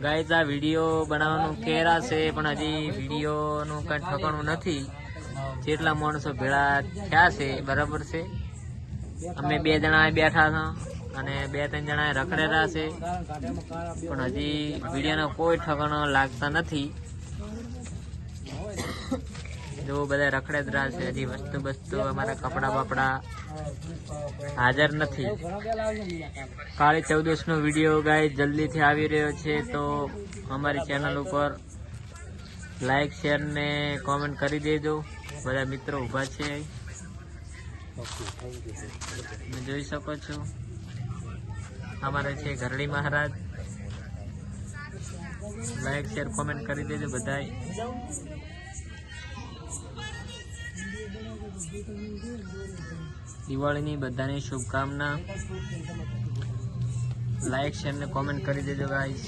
Guys, આ video બનાવવાનું કેરા છે, પણ હજી વિડીયોનું કઈ ઠકાણું નથી. જેટલા માણસો ભેળા થયા છે બરાબર છે. અમે 2 જણા બેઠા હતા અને 2-3 જણા રખડેલા છે, પણ હજી વિડીયોનો કોઈ ઠકાણો લાગતા નથી. જો બધા રખડે જ રહ્યા છે. હજી વસ્તુ અમારા કપડા બપડા હાજર નથી. કાળી 14નો વિડીયો ગાય જલ્દીથી આવી રહ્યો છે, તો અમારી ચેનલ ઉપર લાઈક શેર ને કોમેન્ટ કરી દેજો. બધા મિત્રો ઊભા છે, તમે જોઈ શકો છો. અમારે છે ઘરડી મહારાજ. લાઈક શેર કોમેન્ટ કરી દેજો બધાય. દિવાળીની બધાની શુભકામના. લાઈક શેર ને કોમેન્ટ કરી દેજો ગાઈસ.